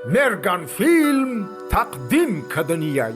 مرگان فیلم تقدیم کردنیای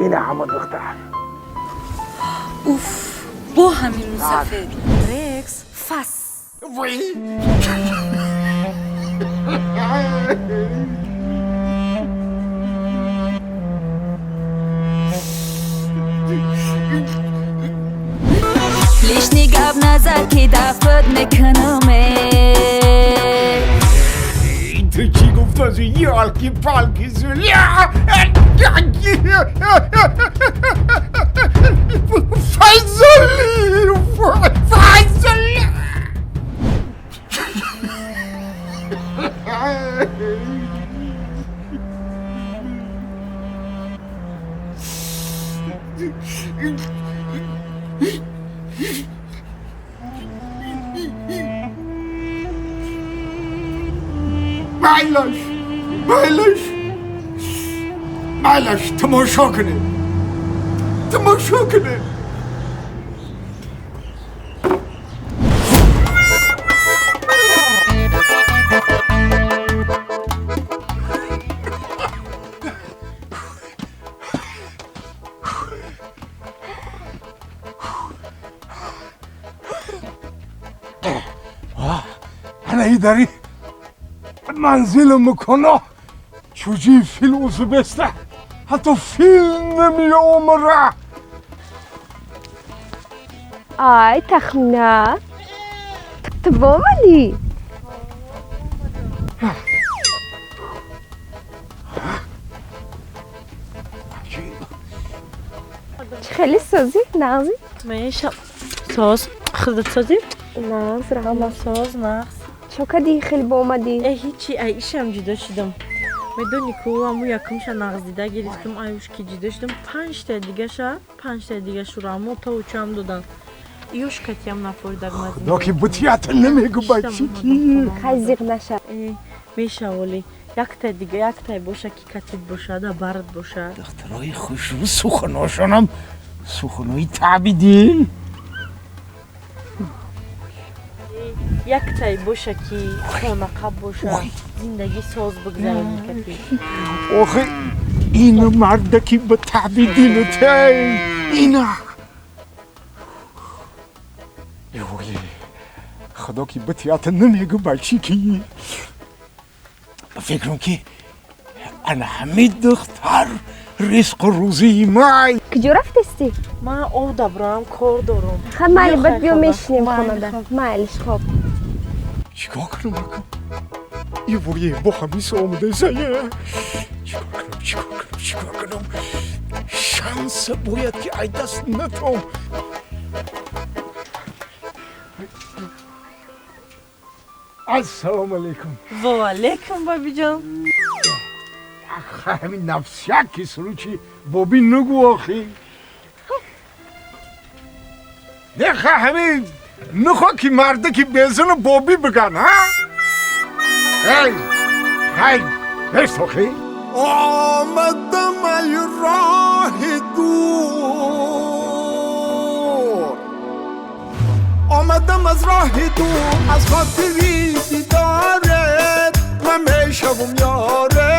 اینه همون دختر اوف با همین سفید رکس فس وی ليش نقاب نزاكي دافد مكنمي تو چی گفت از یالکی پالکی زولیا فیضلی مایلاش تماشا کنه حالا داری منزل میکنه چوجی فیلم بسته حتی فیلم نمیامره آی تخمینه تبا مالی خیلی سازی نغزی میشم ساز خودت سازی؟ نغز رحمه ساز نغز چو کدی خیلی با اومدی؟ هیچی ایشم جدا شدم میدونی که امو یکمش نغز دیده گرفتم ایوش که جدا شدم 5 تا دیگه شورامو تا اوچم دادن ایوش کتی هم نفوردگ مزید ناکی بطیعت نمیگو بچی کی خیلی زیغ نشه میشه ولی یک تا باشه که کتیت باشه دا برد باشه دخترای خوش رو سخناشانم سخنای تعبیدین یک تای باشه که خانقه باشه زندگی ساز بگذارم کتی آخه اینو مردکی به تعبیدینو تای اینا یوی خدا که بطیعت نمیگو بچی کی فکرم که انا همه دختر رزق و روزی مای کجا رفتستی؟ من او دبرم کار دارم خب مالی بد بیو میشنیم خونه ده مالش خب چیکار کنم اکا؟ یه وریه با همیس آمده زیه چیکار کنم شانس باید که ای دست نتام السلام علیکم و علیکم بابی جان همین نفسیکی سروچی بابی نگو آخی نخه همین نخواه که مرده که بزن بابی بگن ها هی بست آخی آمدم ای راه دور آمدم از راه دور از خاطری دیدارت من میشوم یارت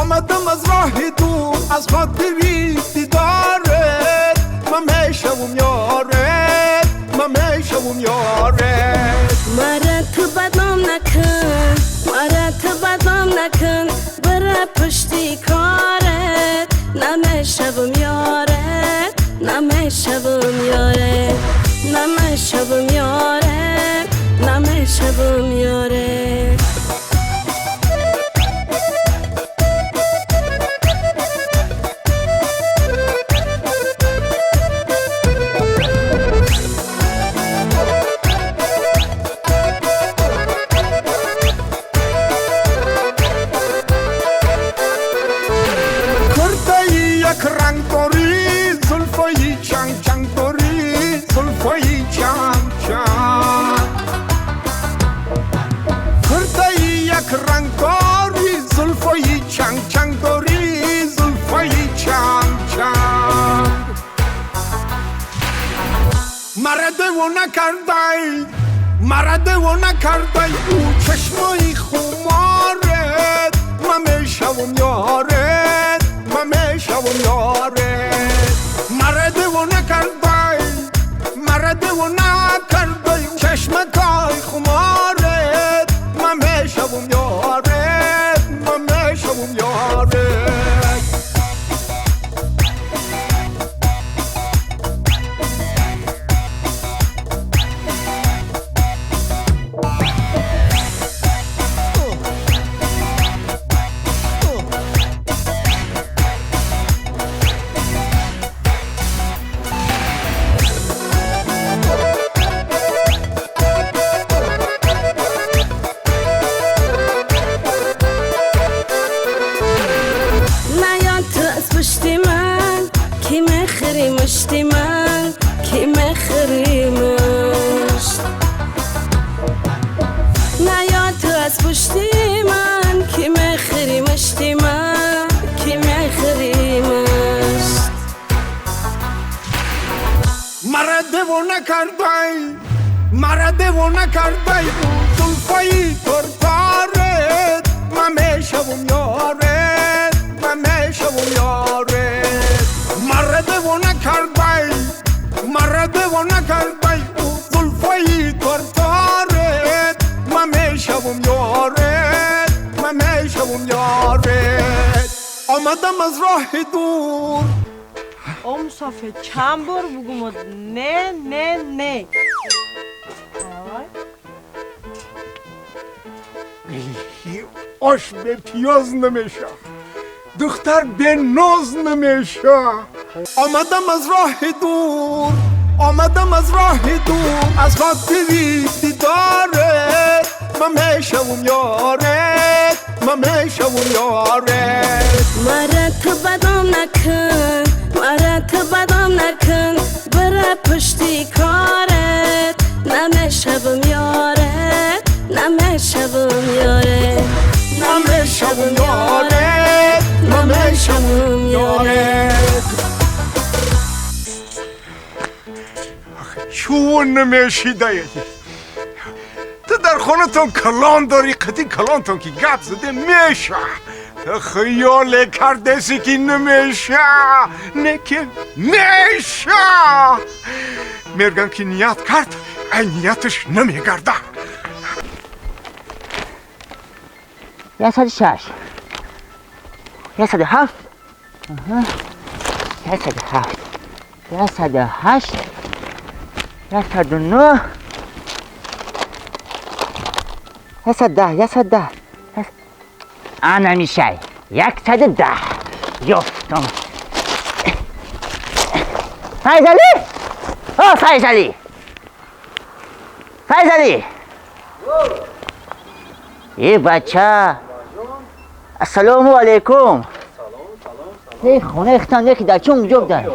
آمدم از راه دور از خاطری دیدارت شبم یاره نمه شبم یاره نمه شبم یاره نمه شبم یاره رنگ داری زلفایی چنگ چنگ داری زلفایی چنگ چنگ کرده یک رنگ داری زلفایی چنگ چنگ داری زلفایی چنگ چنگ مرده و نکردی او چشمای خمارت من میشوم یارت من میشوم یارت مرده و نکردی چشمکای خمارت من میشوم یارت من میشوم یارت مرده و نکردی زلفایی ترتارت من میشوم یارت من میشوم یارت مرده و نکردی زلفایی ترتارت من میشوم یارت من میشوم یارت آمدم از راه دور او مسافر چند بار بگم نه آش به پیاز نمیشه دختر به ناز نمیشه آمدم از راه دور از خاطری دیدارت من میشوم یارت من میشوم یارت مرا تو بدم نکن برا پشتی کارت نمیشوم یارت نمیشوم یارت نمیشوم یارت نمیشوم یارت چون نمیشیده تو در خونتون کلان داری قدی کلانتون که گپ زده میشه تو خیال کردسی که نمیشه نه که میشه مرگن که نیت کرد این نیتش نمیگرده 106 107 107 108 109 110 نمیشه 110 یفتم فیضلی ای بچه السلام علیکم ای خونه اختان یکی در چون جوب داره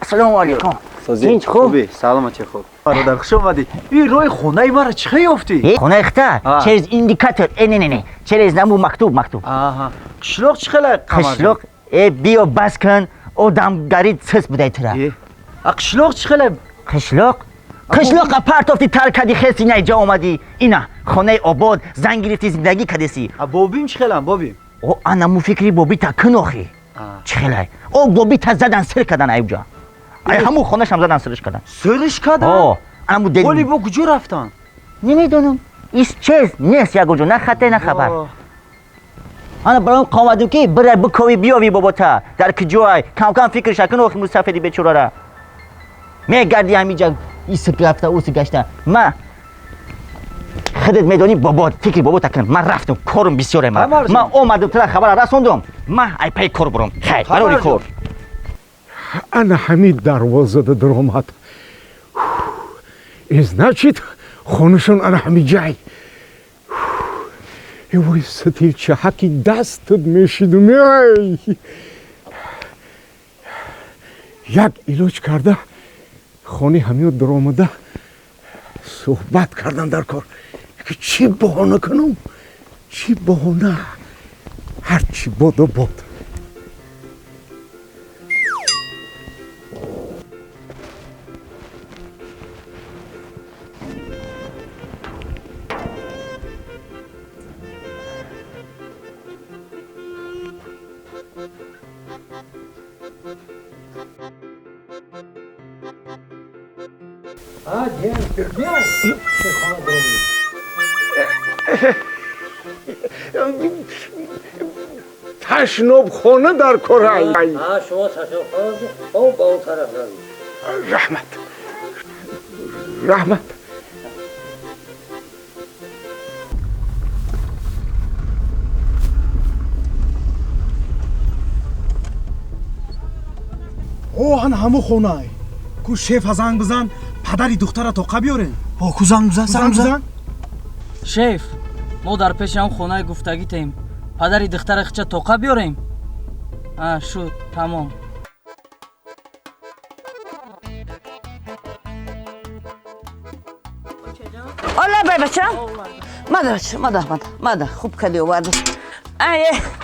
السلام علیکم سازی خوبی سلامتی خوب برادر خوش اومدی این روی خونه ما را چه یافتی خونه اختان چرز ایندیکاتور نه چرز نمو مکتوب آها قشلوق چه خیلی قشلوق بیو بس کن آدم گرید سس بده ترا قشلوق چه خیلی قشلوق پارت افتی تر کدی خیلی نه جا اومدی اینا خونه آباد زنگ گرفتی زندگی کدیسی بابیم چه خیلی بابیم او انا مو فکری بابی تا کنوخی چه خیلی او بابی تا زدن سر کدن ایوجا ای همو خونش هم زدن سرش کدن انا مو دل ولی با کجا رفتن نمیدونم ایس چیز نیست یا گوجو نه خطه نه خبر انا برام قامدم که برای بکوی بیاوی بابا تا در کجای کم کم فکر شکن آخی مسافری بیچاره را میگردی همینجا ایسک رفته اوسک گشته من خودت میدونی بابا فکر بابا تکن من رفتم کارم بسیاره من اومدم تو خبر رسوندم من ای پای کار برم خیر برای کار انا همین دروازه در آمد значит خونشون انا همین جای وای ستیل چه حکی دستت میشیدم یک ایلوچ کرده خونی همین در آمده صحبت کردن در کار که چی بهانه کنم چی بهانه هرچی بود و بود تشناب خانه در کره شما تشناب خانه او با اون طرف روید رحمت اوهن همو خونه کو شیف زنگ بزن پدری دختر تو بیارین با کو زنگ بزن شیف ما در پیش اون خونه گفتگی تیم پدری دختر خچه توقع بیاریم شد تمام حالا بای بچه ماده خوب کلی آورده ایه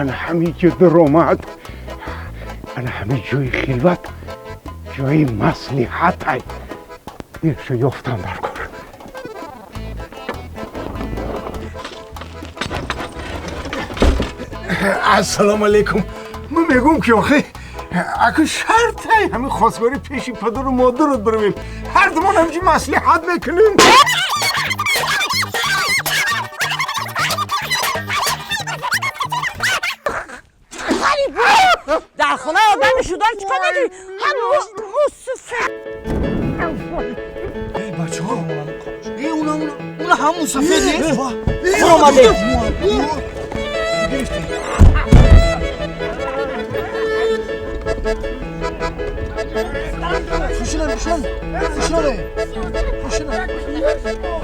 انا همین که در آمد انا همین جای خلوت جای مصلحت های ایرشو یافتم در کار السلام علیکم من میگم که آخه اگه شرط های همین خواستگاری پیشی پدر و مادرت برویم هر دومان همچی مصلحت میکنیم در خونه آدم شدن چکا نداری همون سفید ای بچه ها ای اونا همون سفید نیست این آمده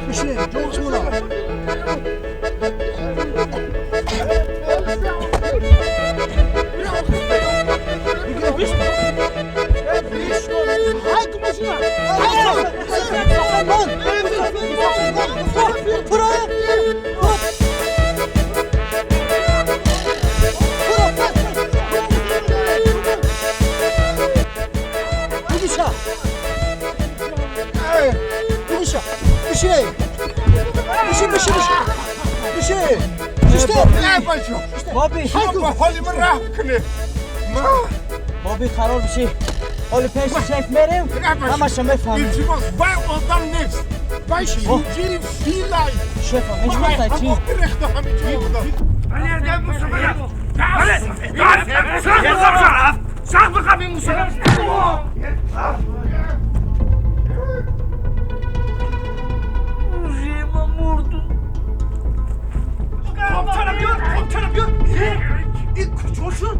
Pişine, çok smula. بابی قرار بشی حالی پیش شیف میریم همشون بفهمیم التماس بای آدم نیست بایشی اینجوری فیلای شیف هم میشمسته چی؟ رخته همینجوری بودم بله موسیقی بله سخت بخواب این موسیقی ریما مردو خب چرا بیاد این کجا شد؟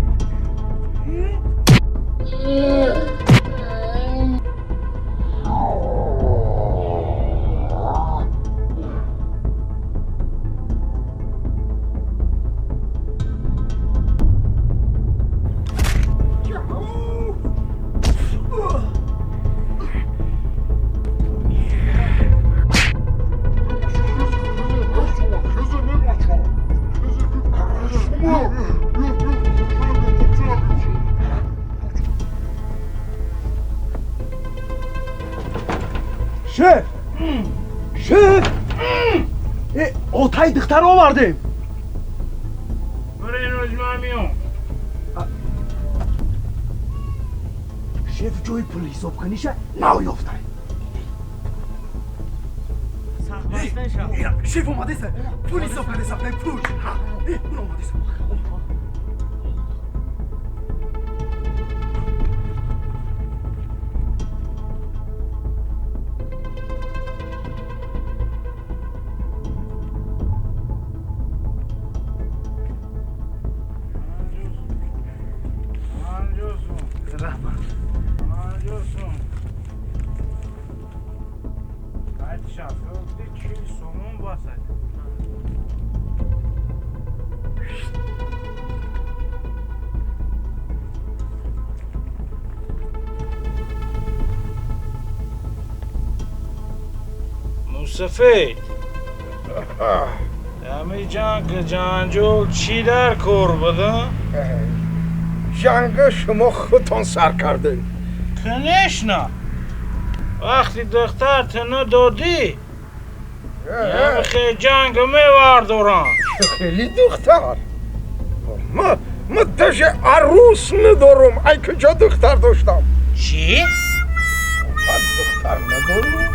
شف آتای دختر آوردیم برای روزما میام شف جوی پول حساب کنیشه نو یافته شف اومده سه پول حساب کنی سه پول اون اومده سه سفید امی جنگ جنجول چی در کار بودن؟ جنگ شما خودتان سر کرده کنش نه وقتی دختر تنو دادی یه خیلی جنگ میوردورن خیلی دختر ما داشت عروس ندارم ای کجا دختر داشتم چی؟ من دختر ندارم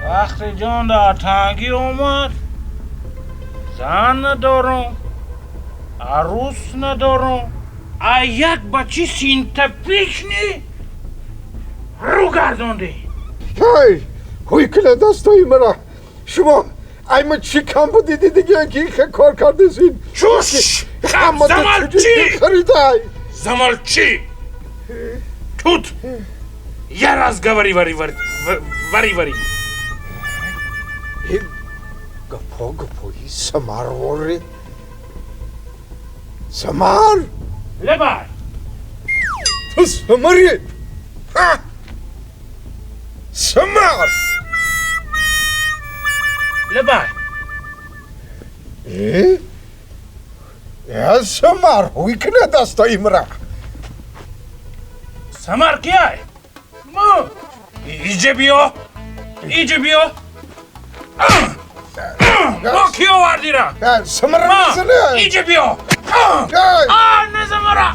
وقتی جان در تنگی اومد زن ندارم عروس ندارم ای یک بچی سینت پیش نی رو گردونده هی کل دستایی مرا شما ای ما چی کم بودیدی دیگه که این کار کرده زین چوش زمال چی زمال چی توت یه راز گوری وری گپایی سمار وری سمار لبای تو سماری سمار لبای یا سمار هوی کنه دستایی مرا سمار کیه ما ایجه بیا ما کیو وردی را سمار نزنه ایجه بیا نزن مرا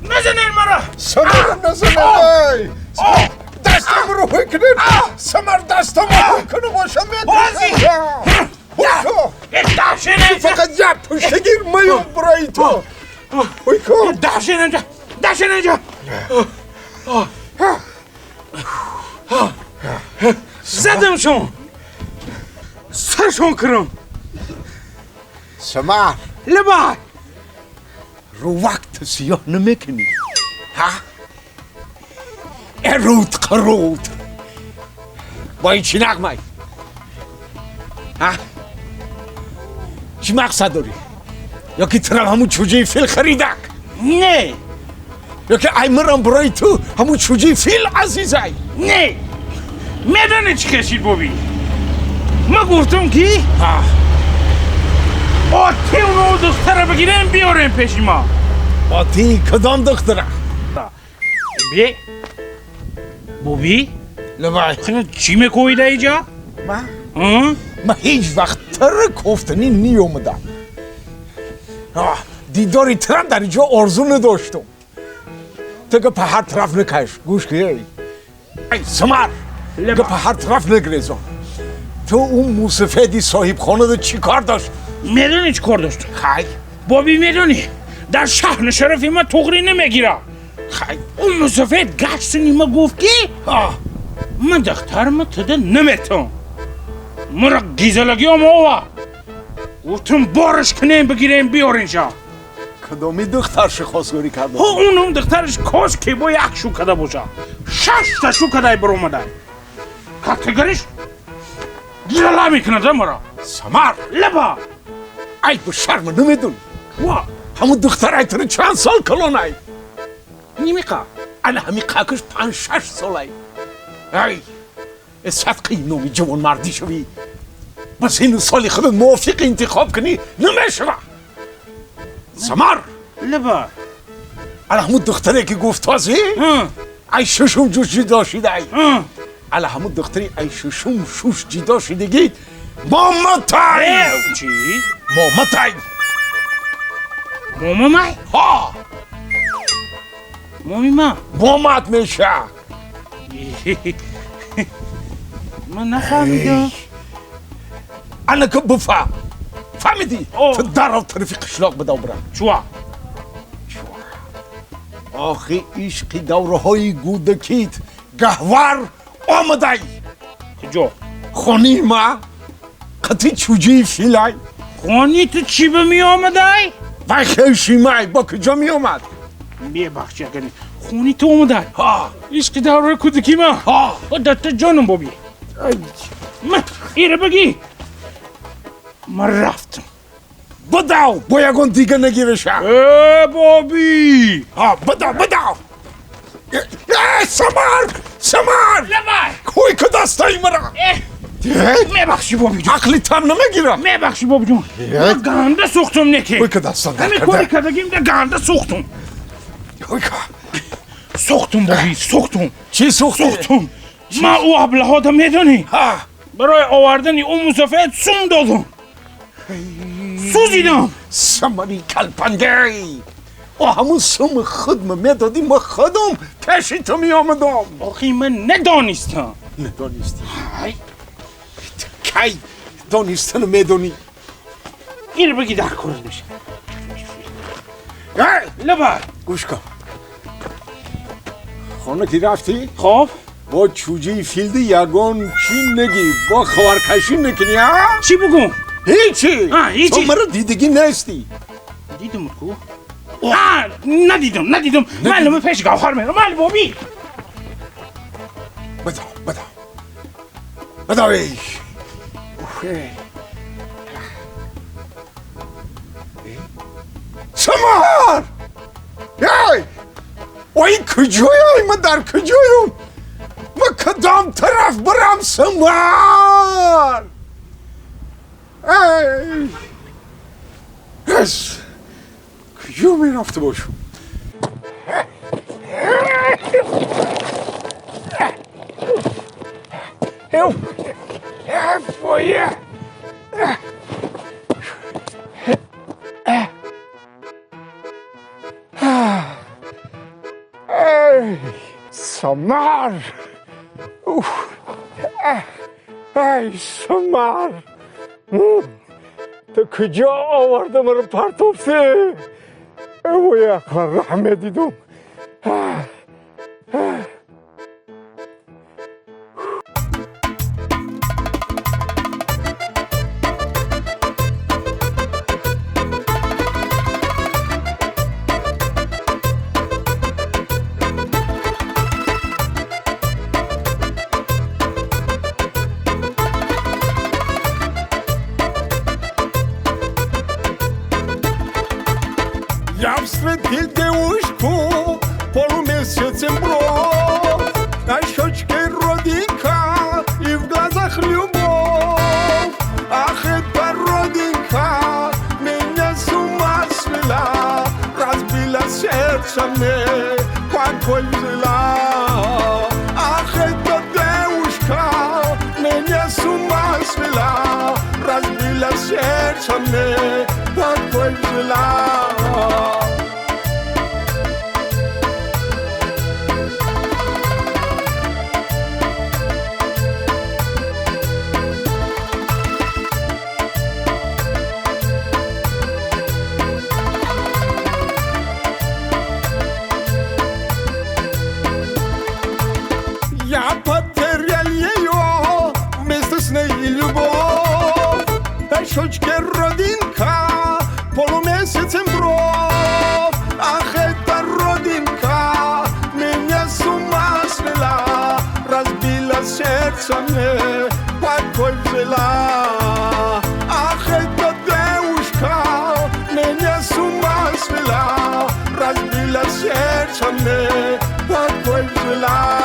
نزنین مرا سمار نزنه دستم رو هوی کنه سمار دستم رو هوی کنه باشم بازی داشته فقط یک پشتگیر میام برای تو هوی کن داشته نجا زدم شون سرشون کرم سمار لبای رو وقت سیاه نمیکنی ها ارود قرود با این چی نقمه ها چی مقصد داری یا که ترم همون چوجه فیل خریدک نه یا که ایمرم برای تو همون چوجه فیل عزیزه نه میدانه چی کشید بابی ما گفتم که آتی اونو دختره بگیرم بیارم پیشی ما آتی کدام دختره بی بابی لبای خیلی چی میکویده ایجا من هیچ وقت تر کفتنی نی اومدم دیداری ترم در اینجا آرزو نداشتم تگه په هر طرف نکش گوش که ای سمر تگه په هر طرف نگریزم تو اون موسفیدی صاحب خانه ده چی کار داشت؟ میدونی چی کار داشت؟ خیلی بابی میدونی در شهر شرفی ما تغری نمیگیرم خیلی اون موسفید گشت نیمه گفت که من دخترم تده نمیتون مرا گیزلگی هم آوا گفتم بارش کنیم بگیریم بیارین شا کدامی دختر خواستگاری کرده؟ اونم دخترش کاش که با یک شو کده باشه 6 تا شو کده بر اومده کتگریش گیزلا میکنه ده مرا سمر لبا ای به شرم نمیدون همون دختر ای تره چند سال کلان ای نیمیقه انا همی قاکش 5-6 سال ای ای صدقی نومی جوان مردی شوی بس این سالی خودت موافق انتخاب کنی نمیشه سمر لبا انا همون دختره که گفت تازی ای ششم جوشی داشتید ای علا همون دختری ای شوشوم شوش جدا شدگید مامتای چی؟ مامتای ماما مای؟ ها مامی ما مامت میشه من نفهمیدم انا که بفهم فهمیدی؟ تو در طرفی قشلاق بداو برم چوا؟ آخی عشقی دوره های گودکیت گهور آمدای کجا؟ خونی ما قطی چوجی فیلای خونی تو چی به می آمدای؟ وای خیشی مای با کجا می آمد؟ ببخشی اگر خونی تو آمدای ها عشق دوره کودکی ما ها دست جانم بابی من ایره بگی من رفتم بداو با یکون دیگه نگیرشم بابی ها بداو سمر لبای کوی که دستایی مرا میبخشی بابی جون عقلی تم نمیگیرم میبخشی بابی جون من گنده سوختم نکی کوی که دستان در همین کرده کاری کردگیم ده گنده سوختم کوی که سوختم بابی سوختم چی سوختی؟ سوختم ما او ابله ها میدونی ها برای آوردن اون مسافت سوم دادم سوزیدم سمری کلپنگی او همون سوم خودم میدادی ما خودم پیشی تو می آمدم آخی من ندانستم ندانستی کی دانستن میدونی این بگی در کار میشه ای لبا گوش کن خانه کی رفتی؟ خب با چوجی فیلد یگان چی نگی با خوارکشی نکنی ها؟ چی بگم؟ هیچی هیچی تو مرا دیدگی نیستی دیدم کو؟ ندیدم معلومه پیش گوهر میرم معلوم بابی بداو ای سمر ای وای کجایی من در کجایم ما کدام طرف برم سمر ای بس کجا می رفته باشم فویه سمر ای سمر تو کجا آورده مرا پرتوفته او یک رحمه دیدم Я встретил девушку полумесяцем бров, на щечке родинка и в глазах любовь. Ах, эта родинка меня с ума свела, разбила сердце мне, покой взяла. Ах, эта девушка меня с ума свела, разбила сердце мне, покой взяла. Я потерял ее вместе с ней любовь. На щечке родинка, полумесяцем бровь. Ах, эта родинка меня с ума свела, разбила сердце мне, покой взяла. Ах, эта девушка меня с ума свела, разбила сердце мне, покой взяла.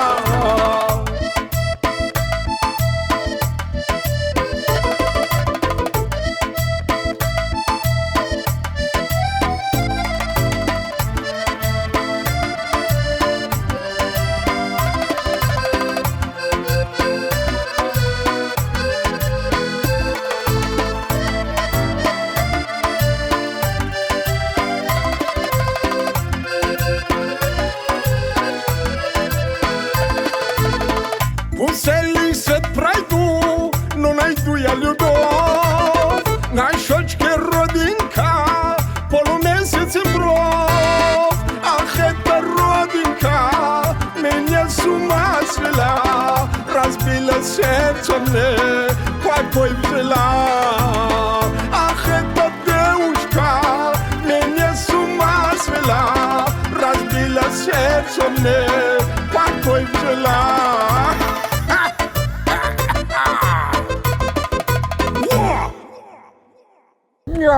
твоя любов, на щечке родинка, полумесяцем бров. Ах, эта родинка меня с ума свела, разбила сердце мне, какой взяла. Ах, эта девушка меня с ума свела, разбила сердце мне, какой взяла. Ya,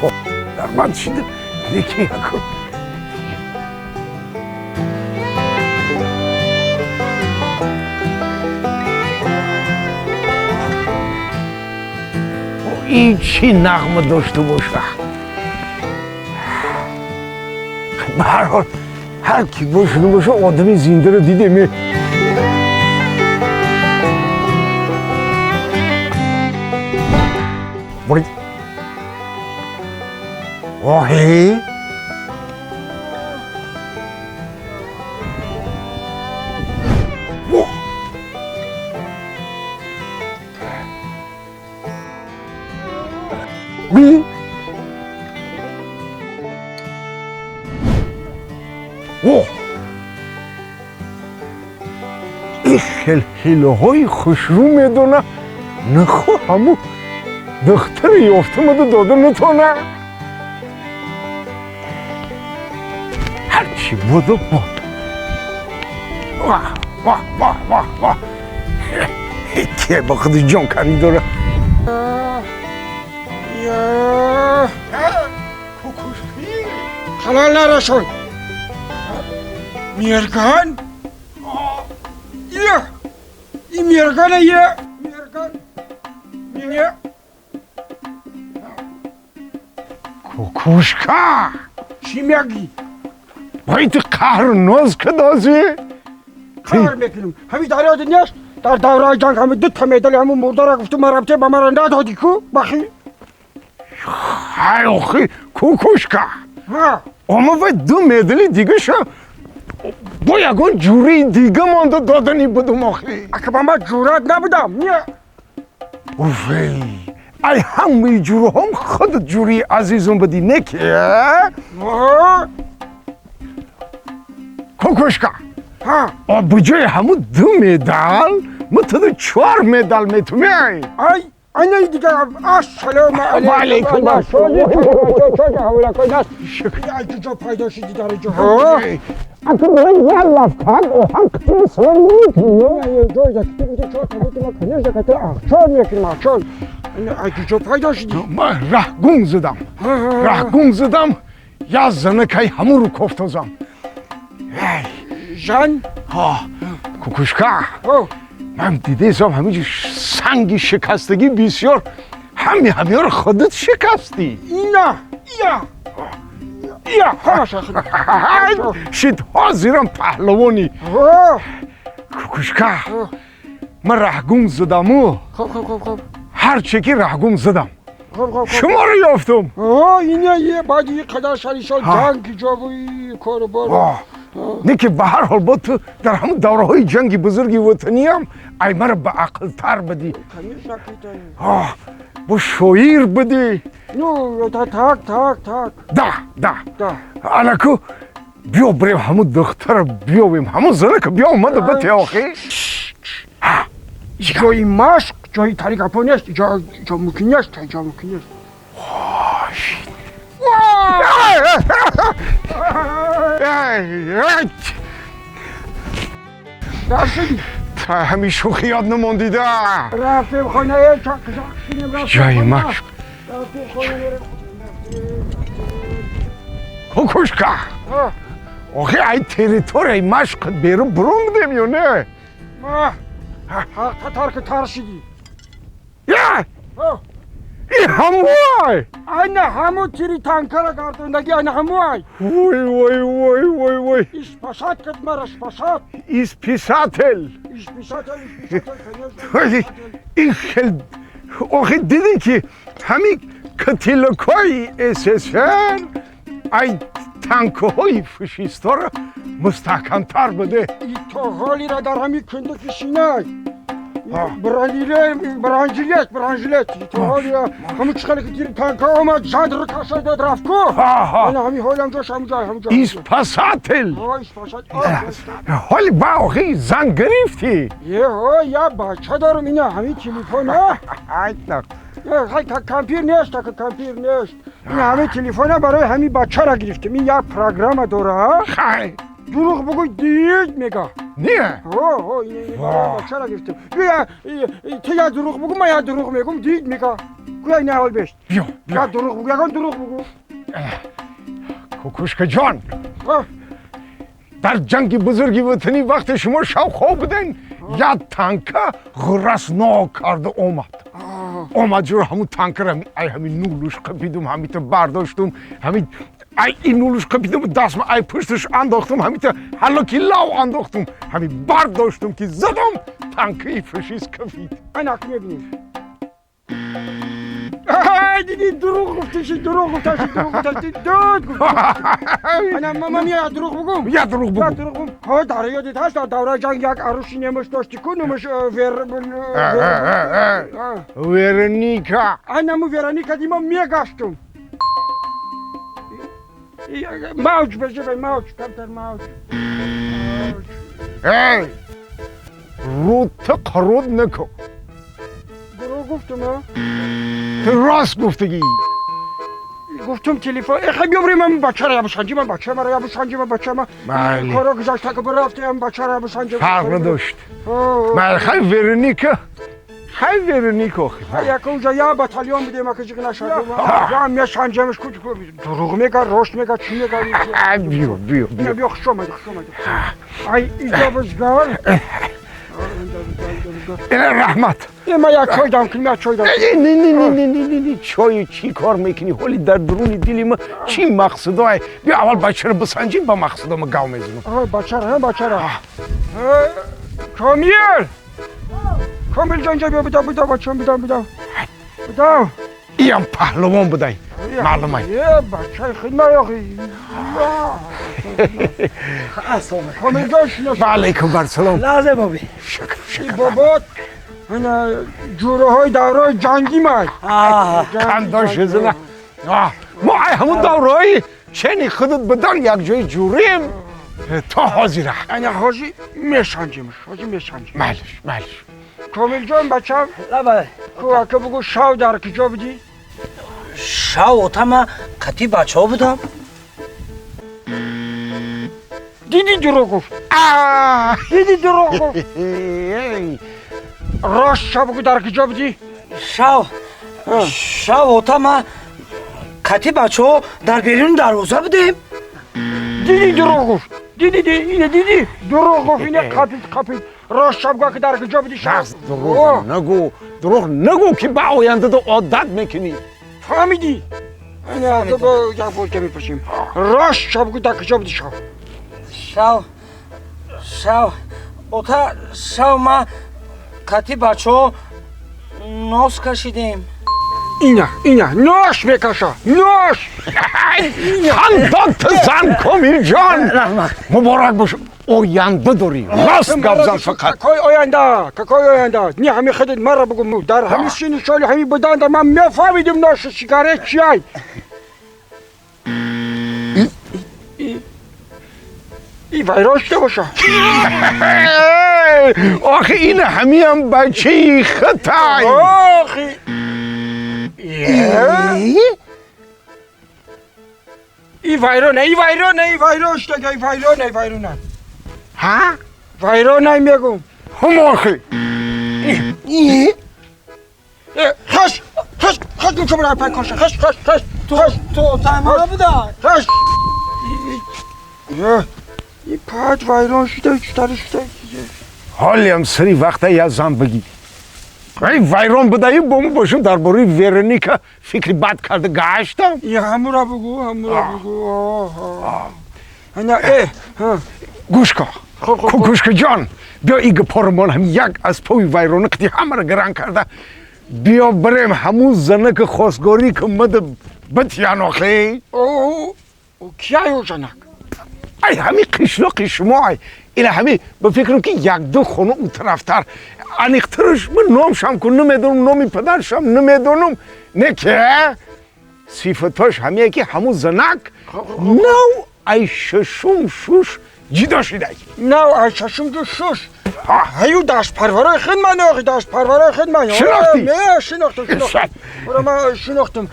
to, darman şimdi ne ki yakın? این چی نغمه داشته باشه؟ به هر حال هر کی باشه آدمی زنده رو دیده می برید آهی بی اوه این خلخله های خوشرو میدونه نخو همو دختر یافته مده داده نتونه هرچی بوده بود واه واه واه واه واه که با خود جان کاری داره حلال نرشون مرگان این مرگانه مرگان کوکوشکا چی میگی؟ باید قهر ناز که دازی؟ قهر میکنم همین داره نیست در دوره جنگ همه دو تا میدال همون مرده را گفتم رابطه با من ندادی کو بخی های آخی کوکوشکا اما باید دو میدالی دیگه شا با یکان جوری دیگه مانده دادنی بودم آخی اگه با من جورت نبودم نه اوفی ای همه جوره هم خود جوری عزیزم بدی نکه کوکوشکا بجای همون دو میدال متد 4 میدال میتونی ای اینه دیگه السلام علیکم جو پیدا شدی در جو اگه من یه لفتن او هم کتیم سوال نمیکنی جای دا کتیم ده 4 تا میتونم کنیز ده کتیم اخشان میکنیم اخشان اگه جو پیدا شدی من رهگم زدم یا زنکای همون رو کفتازم جان کوکوشکا من دیده زم همینجور سنگی شکستگی بسیار همه رو خودت شکستی اینا شید حاضرم پهلوانی کوکوشکا من رهگم زدم و هر چکی رهگم زدم شما رو یافتم اینه یه باید یه قدر شریشان جنگ جاوی کار بار نه که به هر حال با تو در همون دوره های جنگی بزرگی وطنی هم ای مرا به عقل تر بدی با شویر بدی ده الکو بیا بریم همون دختر بیاویم همون زنه که بیا اومده بطی آخی جای مشق جای طریق اپانیست جا مکنیست در شدی تا همین شوخی یاد نماندیده رفتیم خانه جای مشق کوکوشکا آخی ای تریتور ای مشق بیرون برون بدیم یا نه تار که تار شدی این هموای اینه همو تیری تانکر گردوندگی اینه هموای وای ایش پسات کد مرش پسات ایش پیساتل این آخه دیدی که همین کتیلکای اساسن ای تانک‌های فاشیستا را مستحکم‌تر بده. تا حالی را در همین کنده کشینای برانجیلیت تا حالی را همون چخلی که تیر تانک‌ها آمد جاد را کشید داد رفت کو انا همین حالی همجاش همجا ایس پساتل حالی با آخه زن گرفتی یا بچه دارم اینا همین تلفن ها کامپیر نیست این همه تلفن برای همین بچه را گرفتم این یک پروگرام داره خیلی دروغ بگو دید میگه نه این برای بچه را گرفتم تو یا دروغ بگو من یا دروغ میگم دید میگه گویا این اول بشت یا دروغ بگو یکان دروغ بگو کوکوشک جان در جنگ بزرگی وطنی وقت شما شوخو بودن یا تانکا غرسناک کرده اومد جور همون تانکر همین نولوش قپیدم همین تا برداشتم همین این نولوش قپیدم دستم پشتش انداختم همین تا حالا لاو انداختم همین برداشتم که زدم تانکی فاشیست کفید انا که میبینیم دیدی دروغ گفتش دود گفت انا ماما میا دروغ بگم یا دروغ بگم ها داره یادت هست در دوره جنگ یک عروسی نمش داشتی که نمش ورنیکا انا مو ورنیکا دیما میگشتم موج بشه موج کمتر موج رود تا قرود نکن دروغ گفتم ها تو راست گفتگی گفتم تلفن خیلی بیامری من بچه را بسنجی من بچه مرا بسنجی من بچه ما کارا گذاشته که برفتم بچه را بسنجی فرق نداشت من خیلی ورنیکا یک اونجا یا باتالیون بودیم که چیک نشد یا هم میشنجمش کچ دروغ میگه روشت میگه چی میگه بیا خوشم ای اینجا بزگار این رحمت ما یک چای دام کنیم چای دام نه چای چی کار میکنی حالی در درون دلی ما چی مقصد های بیا اول بچه رو بسنجیم با مقصد ما گاو میزنم بچه را کامیل جان بیا بدا بچه بدا این پهلوان بودای معلومه بچه خیلی میاخی کامیل جان شناس علیکم برسلام لازم بابی شکر بابات جوره های دوره جنگی من کنداش زنه ما همون دوره های چنی خودت بدن یک جای جوریم تا حاضره انا حاضی میشنجیمش مالش کامیل جان بچم که بگو شاو در کجا بودی؟ شاو اتما کتی بچه ها بودم دیدی دروغ گفت راست شاو بگو در کجا بودی؟ شاو اتما کتی بچه ها در بیرون دروازه بودیم دیدی دروغ گفت دیدی دروغ گفت اینه قپید راست شب گفت که در کجا بودی شب دروغ نگو که با آینده دو عادت میکنی فهمیدی؟ اینا تو با یک بولکه میپشیم راست شب گفت در کجا بودی شاو ما کتی بچه ها ناس کشیدیم اینا ناش میکشا خندات زن کامیل جان مبارک باشه آینده داری راست گفت زن فقط کاکای آینده نه همین خودت مرا بگم در همین سن سال همین بدن در من میفهمیدم ناش سیگارت چیه این ویراش نباشه آخه این همین بچه خطای آخه این ویرانه ها؟ ویرانه میگم هم آخه خش میشه برای پای کاشه خش تو تایمانه بودن این پاید ویران شده حالی هم سری وقتا یا زن بگی ویران بدهی با من باشم درباره ورنیکا فکری بد کرده گشتم یه همون را بگو گوش کن جان بیا ایگه پارمان هم یک از پای ویرانه کتی همه را گران کرده بیا بریم همون زنک خواستگاری که مده بتیان آخی او کیای او جنک؟ ای همین قشلاق شما این همین به فکرم که یک دو خونه اون طرفتر انیخترش من نامشم که نمیدونم نامی پدرشم نمیدونم نه که صفتاش همین که همون زنک نو ای ششم شوش جدا شده نه ای ششم جو شوش هیو داشت پرورای خدمت آخی داشت پرورای خدمت شناختی؟ نه شناختم برای من شناختم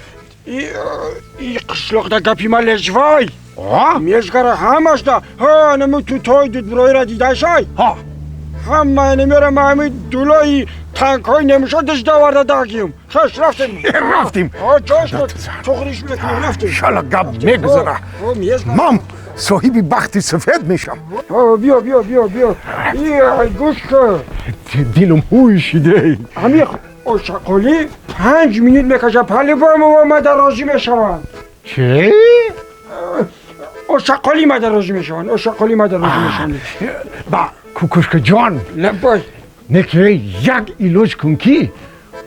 ای قشلاق دا گپی ما لجوای میشگره همش دا ها نمو تو تای دود برای را دیده شای همه نمیرم همه دولای تنک های نمیشه دش داورده داگیم خش رفتیم جاش چخریش میکنیم رفتیم شالا گب میگذاره من صاحبی بخت سفید میشم بیا ای گوش که دیلم هویشیده همین اشاقالی 5 مینوت میکشه پلی برم و مده راضی میشون چه؟ اشاقالی مده راضی میشون با کوکوشک جان لبای نکه یک ایلوش کن که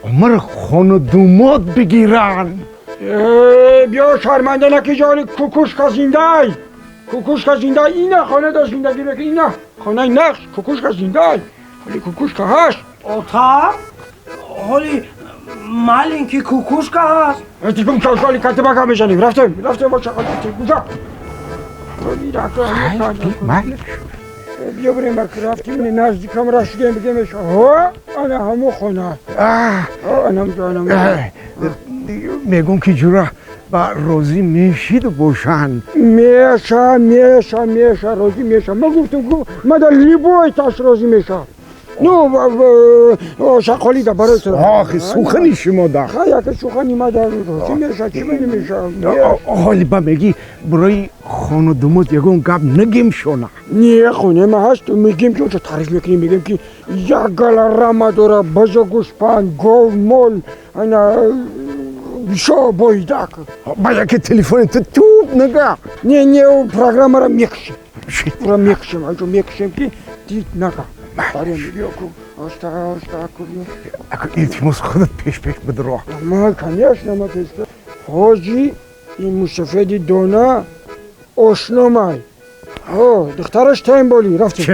عمر خانو دومات بگیرن بیا شرمنده نکی جانی کوکوشک زنده اینه خانه دا زندگی بکن اینه خانه نقش کوکوشک زنده حالی کوکوشک هست Ota? Holi malinki kukushka هست. تیکم چاشالی کتی بگم میشنیم رفتیم با شقالی کجا؟ بیا بریم رفتیم نزدیکم را شدیم بگیمش انا همو خونه انم جانم میگم که جورا با روزی میشید باشن میشه روزی میشه ما گفتم که ما در لیبوی تاش روزی میشه نو شقالی دا برای سر آخی سوخنی شما دا خیلی سوخنی ما در روزی میشه چی نمیشه حالی با میگی برای خانو دومت یکون گب نگیم شونه نه خونه ما هست میگیم که تعریف میکنیم میگیم که یک گل رما داره بزا گوشپان گو مول شو بایدک با یکی تلفن توب نگه نه او پروگرام را میکشیم که دید نگه برای میگه اکو آستا کبیم اکو التماس خودت پیش بدرو ما کنیش نما پیش حاجی این مستفیدی دونا آشنامای دخترش تایم بالی رفتیم چی؟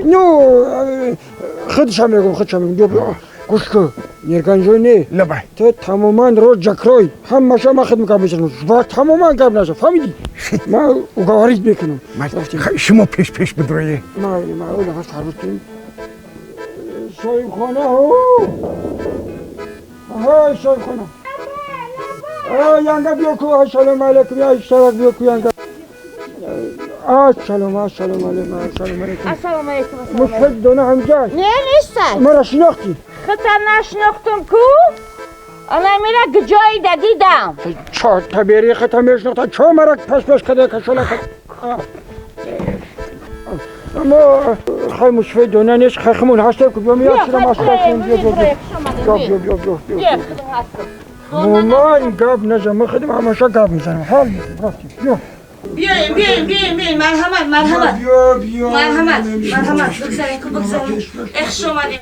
نو خودشم میگم گوش که مرگان جوی نه لبای تو تماما رو جکرای همه شما خدمت کنم بشنم و تماما گب نشد فهمیدی؟ ما اوگاواریت میکنم شما پیش بدروی ما اولا هست هر بستیم صاحب خانه صاحب خانه ینگه بیا کو سلام علیکم یا اشتراک بیا کو ینگه سلام علیکم مشفق دونه همجای نه نیستن مرا شناختی خطر نشناختم کو انا میره گجایی دیدم چه تبیری خطر میشناختن چه مرا پس کده کشولا اما خیلی مشفق دونه نیست خیخمون هسته که بیام یاد شدم بیا مامان گاب نزم خدم همشا گاب میزنم حال میزنم رفتیم بیایم مرحمت بیا مرحمت بگذاریم خوش آمدین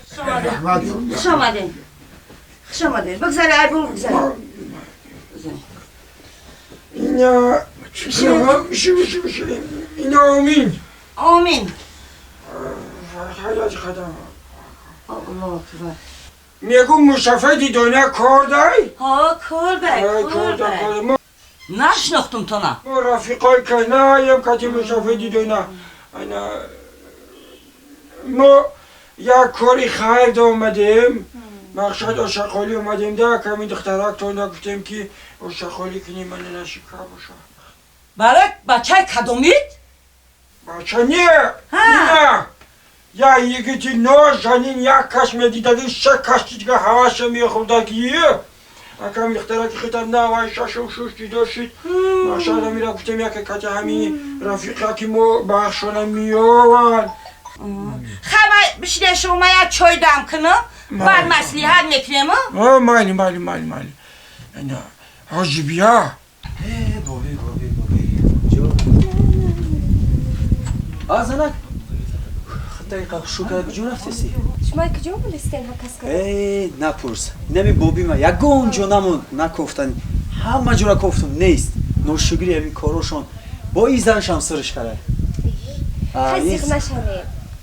بگذاریم عربون بگذاریم اینا اینا آمین خیلی خدم الله اکبر میگم مصطفی دنیا کار داری؟ کار داری نشناختم تو نه ما رفیقای که نه یم کتی مصطفی دنیا ما یک کاری خیر دا اومدیم مقصد اشاقالی اومدیم ده کمی دخترک تا نگفتیم که اشاقالی کنیم من نشکر باشه برای بچه کدومید؟ بچه نه یا یکی نازنین یک کس میدیدگی سه کس دیگه حواس میخوردگیه اکم دخترک خطر نه شوش دیده شد مقصد میره گفتیم یک کتی همین رفیقه که ما بخشانه میاون خب بشیده شما یک چای دم کنه بعد مسلیحت میکنیم مالی حاجی بیا بابی آزنک دقیقا شو که کجا رفتی سی؟ شما کجا بودستین ها کس کنه؟ ای نپرس نمی بابی ما یگون جونمون نکفتن همه جورا کفتم نیست نوشگیری همین کاروشون با ایزنشم سرش کرده خیزیق نشنه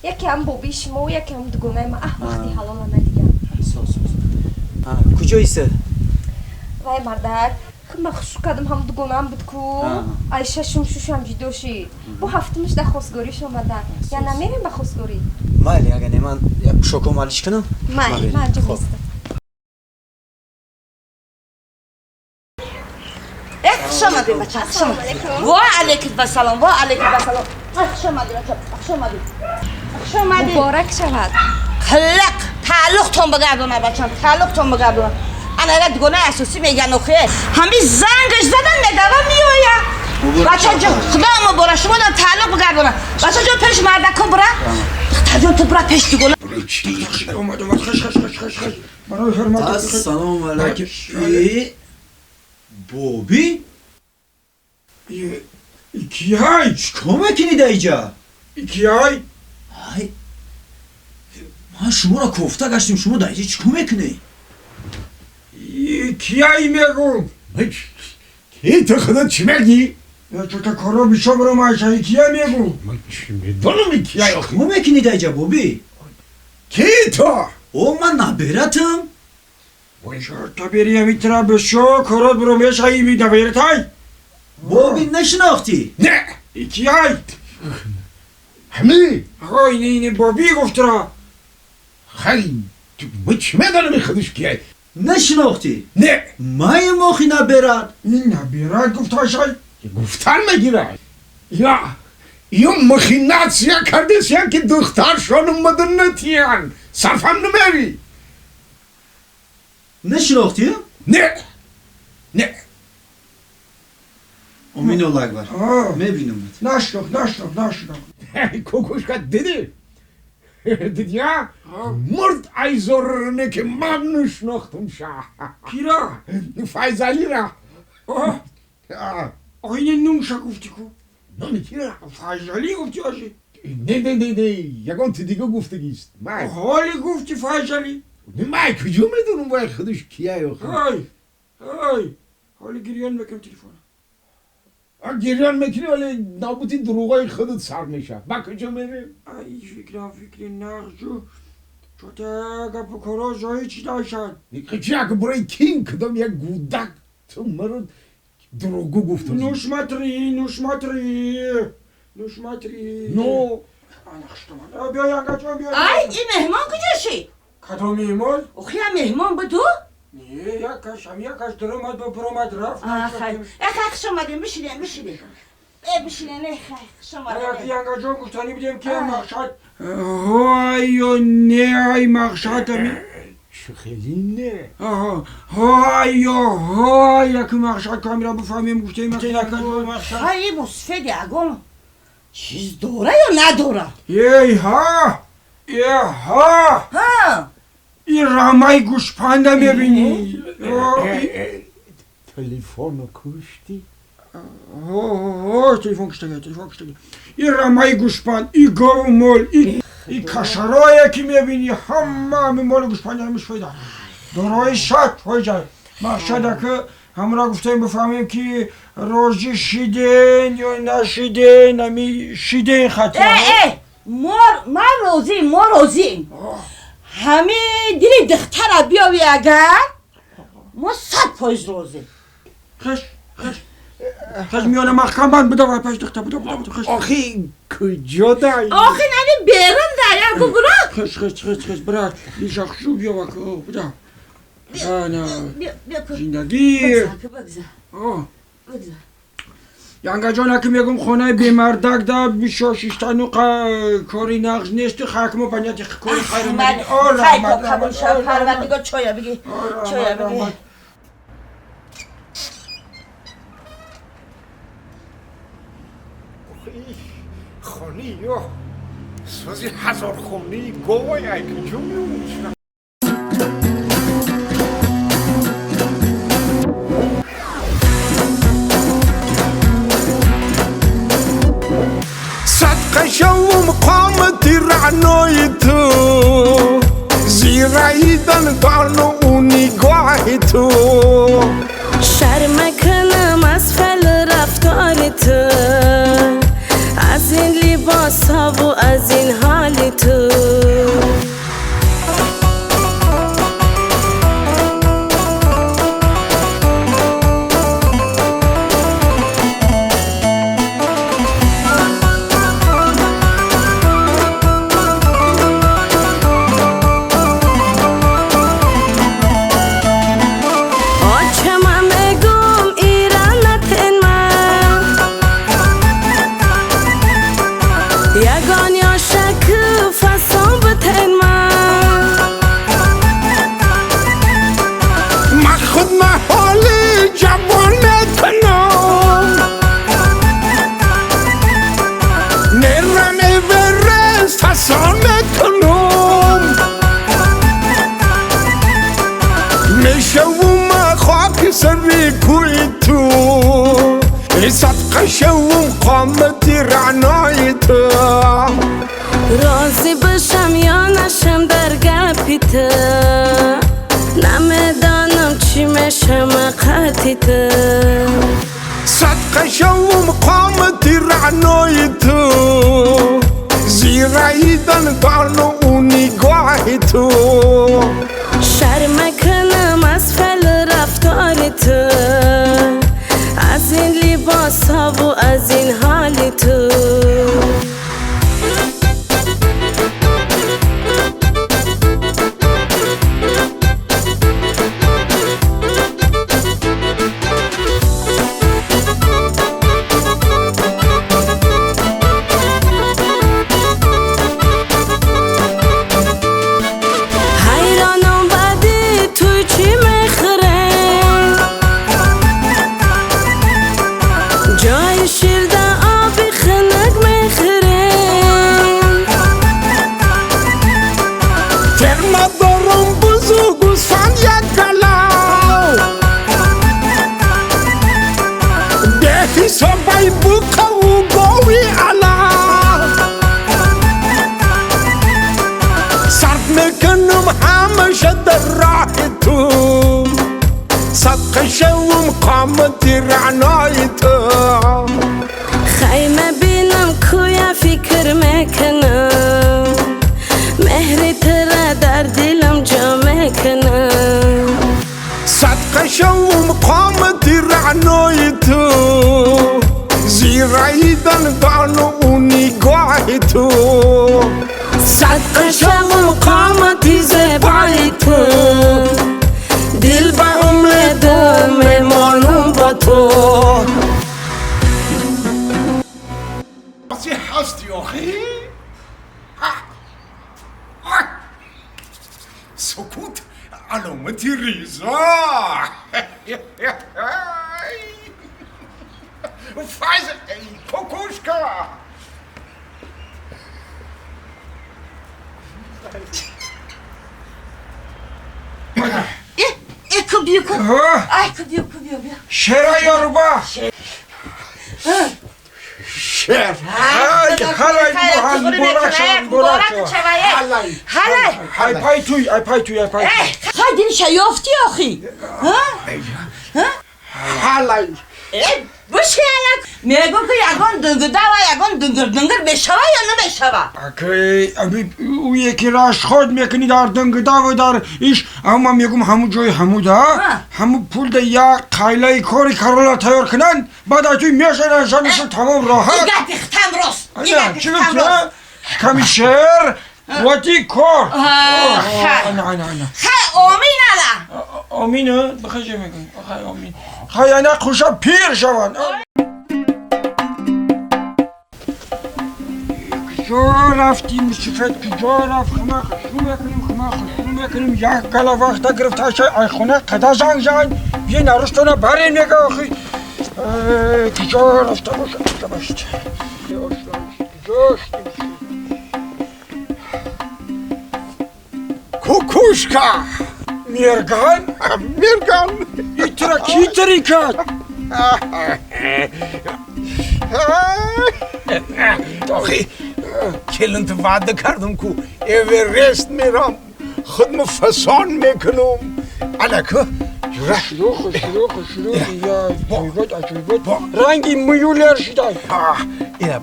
یکی هم بابی شما و یکی هم دگونه ما وقتی حالا من دیگه کجا ایسه؟ وای مردک خب خوش کردم هم دگونم بود کو ایشه شم جدوشی با هفتمش ده خواستگاریش آمده یا نمیریم به خواستگاری؟ مایلی اگه نه من یک شوکو مالیش کنم مایلی من انجام نیستم خوش آمدید بچه خوش آمدید وا علیکم السلام وا علیکم السلام خوش آمدید بچه خوش آمدید خوش آمدید مبارک شود خلق تعلقتون بگردونه بچه تعلقتون بگردونه انا را دگونه اساسی میگن اخیه همین زنگش زدن ندوه میویا بچه جو خدا مبارک شما دارم تعلق بگردونه بچه جو پیش مردکو برا دختر جون تو برا پیش دگونه اومد خش برای حرمت السلام علیکم بابی؟ ایکی های چکمه کنی دا ایجا؟ ایکی های های ما شما را کفته گشتیم شما دا ایجا چکمه کنی؟ ایکی های میگم کی تو خدا چی میگی؟ یا تو تا کارو بیشا برو مایشه ایکی های میگم من چی میدونم ایکی های آخه چکمه کنی دا ایجا بابی؟ کی تو؟ او من نبیرتم؟ تا بری میترا بشو کارات برو میشه ای میده بیرتای بابی نشناختی؟ نه ایکی های همی آقا اینه بابی گفت را خیلی من چی میدونم خودش کیه؟ نشناختی؟ نه مای مخی نبیرد این نبیرد گفت هاشای گفتن میگیره یا مخیناتسیا کردیسیان که دخترشان اومدن نتیان صرفم نمیری نشناختی؟ نه امین الله اکبر میبینم نشناخ کوکوشکا دیدی؟ دیدیا؟ مرد ایزورنه که من نشناختم شا کی را؟ فایزالی را آقا اینه نومشا گفتی کو نامی کی را؟ فایزالی گفتی آشی نه یکان تو دیگه گفتگیست مای حالی گفتی فایزالی مای کجا میدونم باید خودش کیه های حالی گریان میکنم تلفن گریان میکنی ولی نابوتی دروغای خودت سر میشه با کجا میریم؟ ای فکر نغجو چو تا گپ کرا جایی چی داشتن کجا که برای کین کدام یک گودک تو مرد دروغو گفتم نوشمتری نو بیا ینگا جان بیا ای این مهمان کجاشی؟ کدام مهمان؟ اخی مهمان بدو؟ نه یکش درآمد با برآمد رفت خیلی خوش آمدیم بشینیم بشینیم نه شما را ینگا جان گفتنی بودیم که مقصد های و نه ای مقصد چه خیلی نه های یک مقصد کامیرا بفهمیم گفتیم مقصد های مصفدی اگم چیز دوره یا ندوره؟ ها این رامای گوشپنده میبینی تلفن کشتی تلفن کشتگی این رامای گوشپند این گاو مول این کشرایی که میبینی همه مال گوشپنده همیش فایده دارای شد های جای مقصده که همراه گفتیم بفهمیم که روزی شیدین یا نشیدین همی شیدین خطی ما روزیم همه دیلی دختر بیاوی اگر ما 100% روزی خش میانه محکم بند بده و پش دختر بده خش آخی کجا دایی؟ آخی نمی بیرون دایی اگو برا خش برا این شخشو بیا وکو بده زندگی ینگا جان اگه میگم خونه بیمردک دا بیشا شیشتانو کاری نقش نیست خاکمو بنیتی کاری خیلی مدین خیلی قبول شد پروردگار چویا بگی خانی یا سوزی 1000 خونی گوه یا کجا میمونی صدق شوم قامتي رعنايته زیراییدن دان و اون نگاه تو شرم کنم از فعل رفتار تو از این لباس ها و از این حال تو سری کوی تو صدقه شوم قامتی رعنای تو راضی بشم یا نشم در گپی تو نمیدانم چی میشم قطی تو صدقه شوم قامتی رعنای تو زیراییدن دان و اون نگاه تو شرم کنم از فعل رفتار تو از این لباس ها و از این حال تو شوم قامتی رعنای تو خیمه بینم کویا فکر میکنم مهر تر در دلم جا میکنم صدقه شوم قامتی رعنای تو زیراییدن دان و اون نگاه تو صدقه شوم قامتی زیبای تو دل با امیدم میمانم با تو چی هستی آخی؟ سکوت علامتی ریزا فایز کوکوشکا Kubiyo kubiyo. Ay kubiyo kubiyo. شعر یاروبا شعر های پای توی خیلی شیافتی آخی حالای بوش یعنی میگو که یگان دنگده و یگان دنگر بشوه یا نبشوه اکی ابی او یکی راش خود میکنی در دنگده و در ایش اما میگم همو جای همو ده همو پول ده یا قیله کاری کارولا تیار کنن بعد توی میشن انشانشون تمام راحت ایگه بختم راست چی گفته؟ کمی شعر واتی کار نه خیلی آمین الا آمینه؟ بخیر چه میگن؟ خیلی آمین خیلی یعنی خوشا پیر شوان کجا رفتیم شفت کجا رفت خونه شروع میکنیم یک گلا وقتا گرفته شای ای خونه قدا زنگ یه نرستانه برین میگه آخی کجا رفته باشه کوکوشکا مرگان ایترا کی تری کرد آخی کلنت وعده کردم کو اورست میرم خودم فسان میکنم الکه شروع یا عجیبت رنگی میولر شده اینا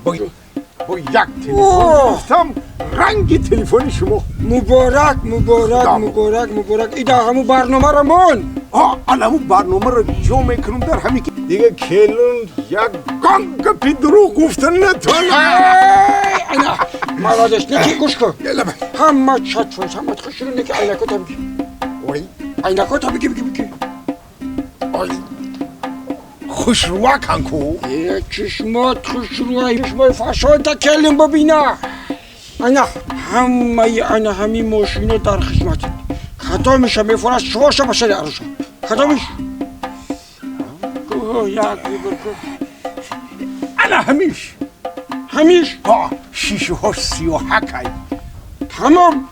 با یک تلفن گفتم رنگ تلفن شما مبارک ایده همون برنامه را من همون برنامه را جو میکنم در همین که دیگه کلون یک گنگ پی دروغ گفتن نتونه مرادش نکی گوش کن همه چطفاش همه خوشرونه که عینکو تا بگی عینکو تا بگی خوشروه کنکو چشمات خوشروه چشمای فشار تا کلیم ببینه همه ماشینا در خدمت خطا میشه میفرست شواشا بشه عروسا خطا میشه همیش شیشه ها 38 تمام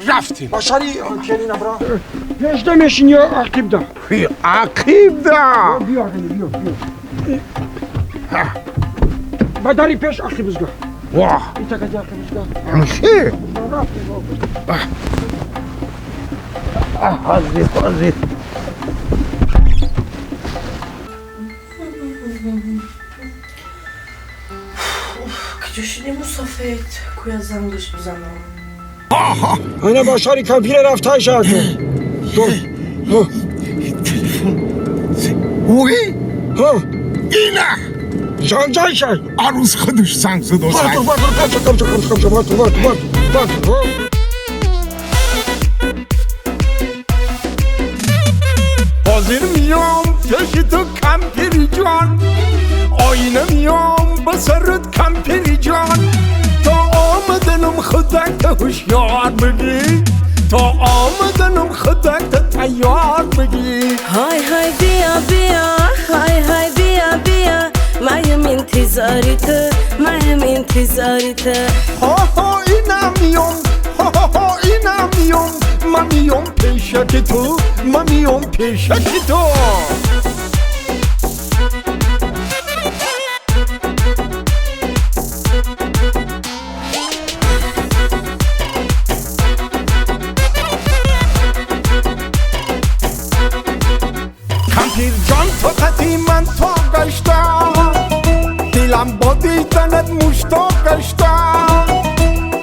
رفتیم باشاری کلی نبرا پیشده میشین یا عقیب ده عقیب ده بیا بداری پیش عقیب ازگاه واه ایتا کدی عقیب ازگاه همشه حاضر کجوشینی مسافت کویا زنگش بزنم اینه باشاری کمپیر رفته شد اوی اینه جای شد عروس خودش زنگ زد حاضر میام پیش تو کمپیری جان آینه میام بسرت کمپیری جان تا آمدنم خودت هوشیار بگی تا آمدنم خودت تیار بگی های بیا مایم انتظاری تو ها اینم میام من میام پیشت تو کمپیر جان تو قدیما تا گشتم دلم با دیدنت مشتاق گشتم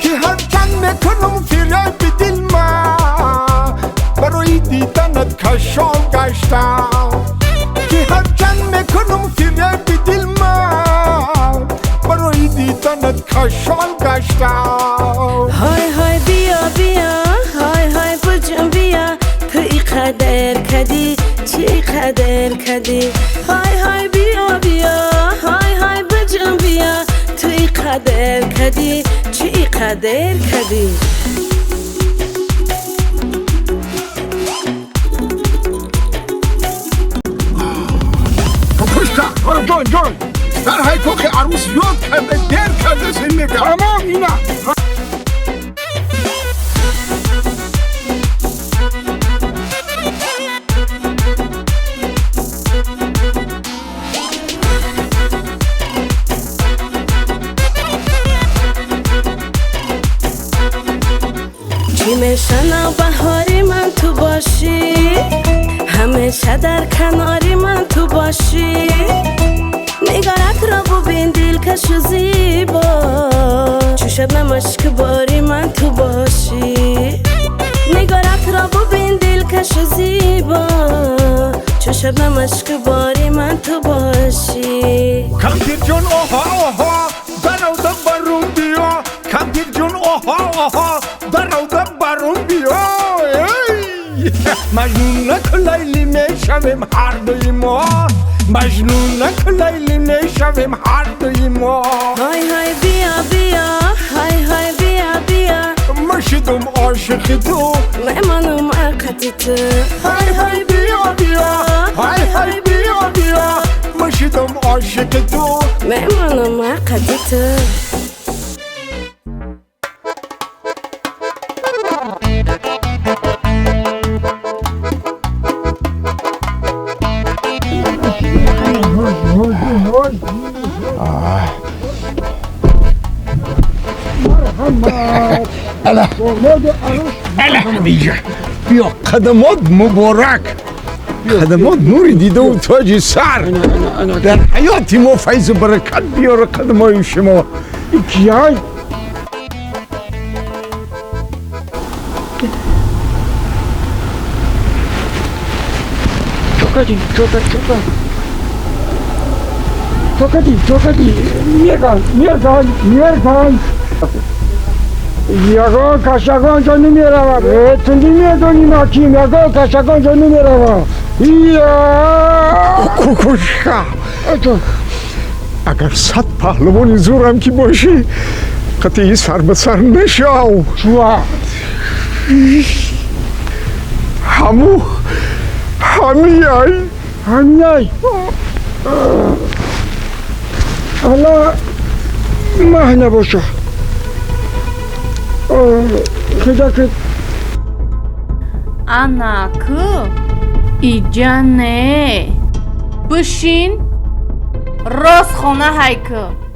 که هر چند میکنم فریب دل من برای دیدنت کشال گشتم که هر چند میکنم فریب دل من برای دیدنت کشال گشتم های بیا های بجم بیا تو ای قدر کدی چی قدر کدی های بیا های بجم بیا تو ای قدر کدی چی قدر کدی جان در حیکو که عروس یاد کرده دیر کرده سین میگم تمام اینا همیشه بهاری من تو باشی همیشه در کناری من تو باشی نگارت را ببین دلکش و زیبا چشم نمشک باری من تو باشی نگارت را ببین دلکش و زیبا چشم نمشک باری من تو باشی کمپیر جون آها درو دا برون بیا کمپیر جون آها درو دا برون بیا مجنون لیلی میشویم هر دوی ما مجنون لیلی میشویم هر دوی ما های بیا های بیا مشیدم عاشق تو منم عقد تو های بیا مشیدم عاشق تو منم عقد تو بیا بیا قدمات مبارک قدمات نوری دیده و تاج سر در حیاتی ما فیض و برکت بیاره قدمای شما این کیای چوکتی مرگان یگا کشگان جا نمیروم تو نمیدونی ما کیم یگا کشگان جا نمیروم کوکوشکا اگر 100 پهلوان زورم کی باشی قطعی سر به سر نشاو چوا همیای حالا مه نباشه خدا که Anakı, icane, bışin, roz xona haykı.